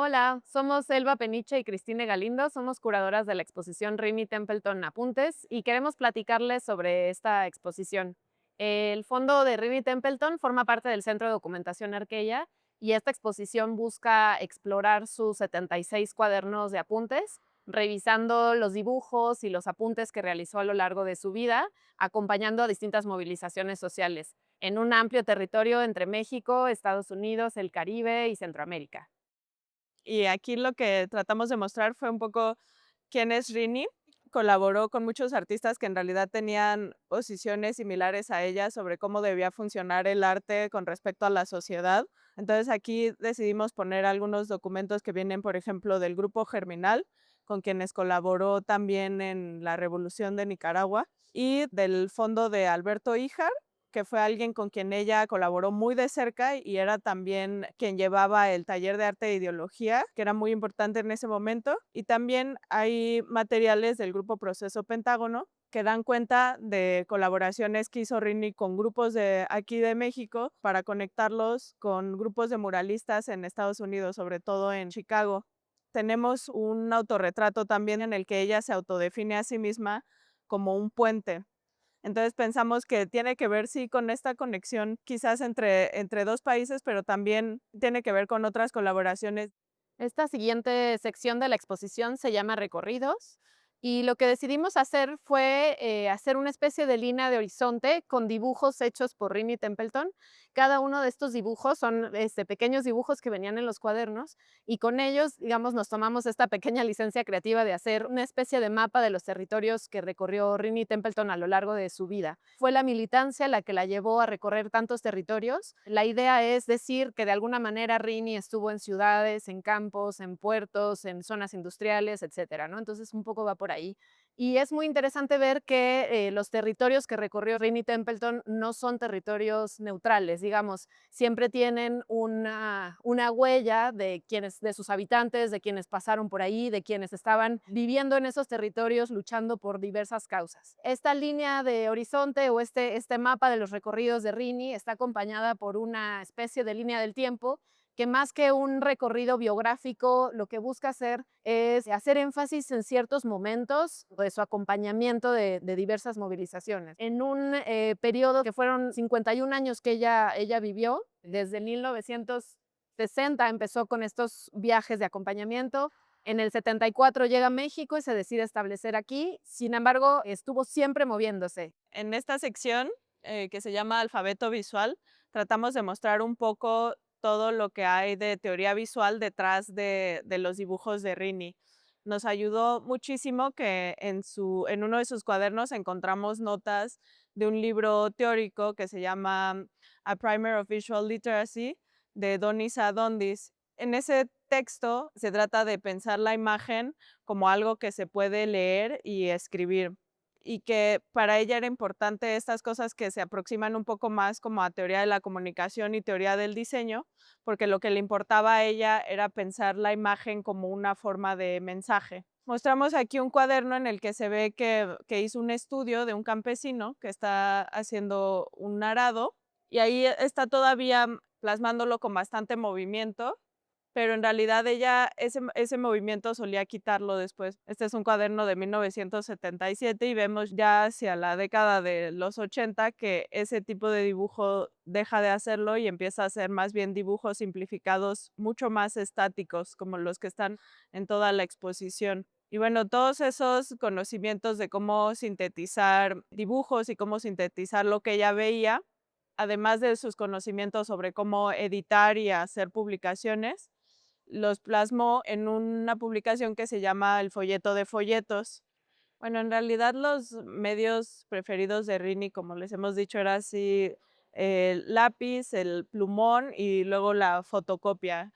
Hola, somos Elba Peniche y Cristine Galindo, somos curadoras de la exposición Rini Templeton Apuntes y queremos platicarles sobre esta exposición. El fondo de Rini Templeton forma parte del Centro de Documentación Arqueya y esta exposición busca explorar sus 76 cuadernos de apuntes, revisando los dibujos y los apuntes que realizó a lo largo de su vida, acompañando a distintas movilizaciones sociales en un amplio territorio entre México, Estados Unidos, el Caribe y Centroamérica. Y aquí lo que tratamos de mostrar fue un poco quién es Rini. Colaboró con muchos artistas que en realidad tenían posiciones similares a ella sobre cómo debía funcionar el arte con respecto a la sociedad. Entonces aquí decidimos poner algunos documentos que vienen, por ejemplo, del grupo Germinal, con quienes colaboró también en la Revolución de Nicaragua, y del fondo de Alberto Híjar, que fue alguien con quien ella colaboró muy de cerca y era también quien llevaba el taller de arte e ideología, que era muy importante en ese momento. Y también hay materiales del grupo Proceso Pentágono que dan cuenta de colaboraciones que hizo Rini con grupos de aquí de México para conectarlos con grupos de muralistas en Estados Unidos, sobre todo en Chicago. Tenemos un autorretrato también en el que ella se autodefine a sí misma como un puente. Entonces pensamos que tiene que ver, sí, con esta conexión quizás entre 2 países, pero también tiene que ver con otras colaboraciones. Esta siguiente sección de la exposición se llama Recorridos y lo que decidimos hacer fue hacer una especie de línea de horizonte con dibujos hechos por Rini Templeton. Cada uno de estos dibujos son pequeños dibujos que venían en los cuadernos y con ellos, digamos, nos tomamos esta pequeña licencia creativa de hacer una especie de mapa de los territorios que recorrió Rini Templeton a lo largo de su vida. Fue la militancia la que la llevó a recorrer tantos territorios. La idea es decir que de alguna manera Rini estuvo en ciudades, en campos, en puertos, en zonas industriales, etcétera, ¿no? Entonces un poco va por ahí. Y es muy interesante ver que los territorios que recorrió Rini Templeton no son territorios neutrales, digamos, siempre tienen una huella de quienes, de sus habitantes, de quienes pasaron por ahí, de quienes estaban viviendo en esos territorios luchando por diversas causas. Esta línea de horizonte o este mapa de los recorridos de Rini está acompañada por una especie de línea del tiempo que más que un recorrido biográfico, lo que busca hacer es hacer énfasis en ciertos momentos de su acompañamiento de diversas movilizaciones. En un periodo que fueron 51 años que ella vivió, desde 1960 empezó con estos viajes de acompañamiento. En el 74 llega a México y se decide establecer aquí. Sin embargo, estuvo siempre moviéndose. En esta sección, que se llama Alfabeto Visual, tratamos de mostrar un poco todo lo que hay de teoría visual detrás de los dibujos de Rini. Nos ayudó muchísimo que en uno de sus cuadernos encontramos notas de un libro teórico que se llama A Primer of Visual Literacy de Donisa Dondis. En ese texto se trata de pensar la imagen como algo que se puede leer y escribir, y que para ella era importante estas cosas que se aproximan un poco más como a teoría de la comunicación y teoría del diseño, porque lo que le importaba a ella era pensar la imagen como una forma de mensaje. Mostramos aquí un cuaderno en el que se ve que hizo un estudio de un campesino que está haciendo un arado, y ahí está todavía plasmándolo con bastante movimiento, pero en realidad ella ese movimiento solía quitarlo después. Este es un cuaderno de 1977 y vemos ya hacia la década de los 80 que ese tipo de dibujo deja de hacerlo y empieza a hacer más bien dibujos simplificados mucho más estáticos, como los que están en toda la exposición. Y bueno, todos esos conocimientos de cómo sintetizar dibujos y cómo sintetizar lo que ella veía, además de sus conocimientos sobre cómo editar y hacer publicaciones, los plasmó en una publicación que se llama El folleto de folletos. Bueno, en realidad los medios preferidos de Rini, como les hemos dicho, era así el lápiz, el plumón y luego la fotocopia.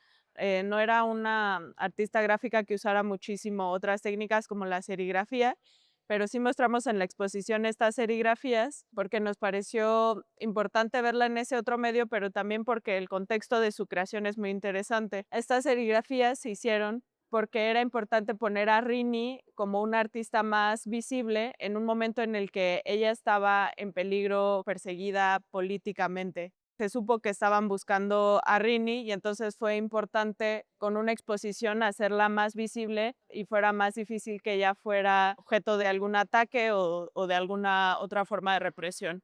No era una artista gráfica que usara muchísimo otras técnicas como la serigrafía, pero sí mostramos en la exposición estas serigrafías porque nos pareció importante verla en ese otro medio, pero también porque el contexto de su creación es muy interesante. Estas serigrafías se hicieron porque era importante poner a Rini como una artista más visible en un momento en el que ella estaba en peligro, perseguida políticamente. se supo que estaban buscando a Rini y entonces fue importante con una exposición hacerla más visible y fuera más difícil que ella fuera objeto de algún ataque o de alguna otra forma de represión.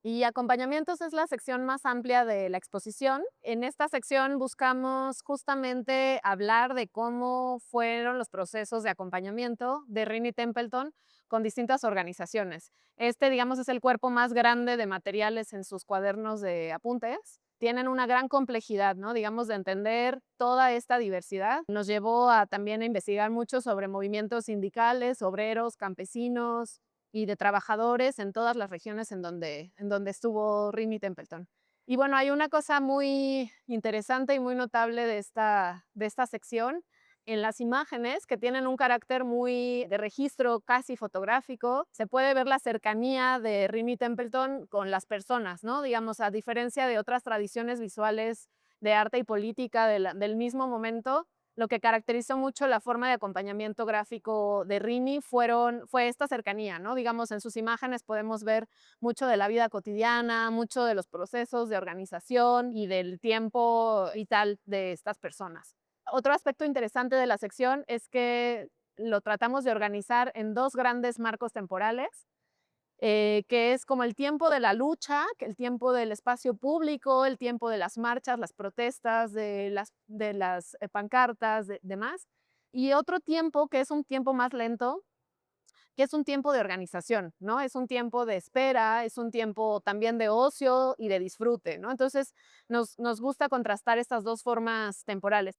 Y acompañamientos es la sección más amplia de la exposición. En esta sección buscamos justamente hablar de cómo fueron los procesos de acompañamiento de Rini Templeton con distintas organizaciones. Este, digamos, es el cuerpo más grande de materiales en sus cuadernos de apuntes. Tienen una gran complejidad, ¿no? Digamos, de entender toda esta diversidad. Nos llevó a también a investigar mucho sobre movimientos sindicales, obreros, campesinos, y de trabajadores en todas las regiones en donde estuvo Rini Templeton. Y bueno, hay una cosa muy interesante y muy notable de esta sección. En las imágenes, que tienen un carácter muy de registro casi fotográfico, se puede ver la cercanía de Rini Templeton con las personas, ¿no? Digamos, a diferencia de otras tradiciones visuales de arte y política del mismo momento, lo que caracterizó mucho la forma de acompañamiento gráfico de Rini fue esta cercanía, ¿no? Digamos, en sus imágenes podemos ver mucho de la vida cotidiana, mucho de los procesos de organización y del tiempo vital de estas personas. Otro aspecto interesante de la sección es que lo tratamos de organizar en dos grandes marcos temporales, que es como el tiempo de la lucha, que el tiempo del espacio público, el tiempo de las marchas, las protestas, de las pancartas, demás. Y otro tiempo que es un tiempo más lento, que es un tiempo de organización, ¿no? Es un tiempo de espera, es un tiempo también de ocio y de disfrute, ¿no? Entonces, nos gusta contrastar estas dos formas temporales.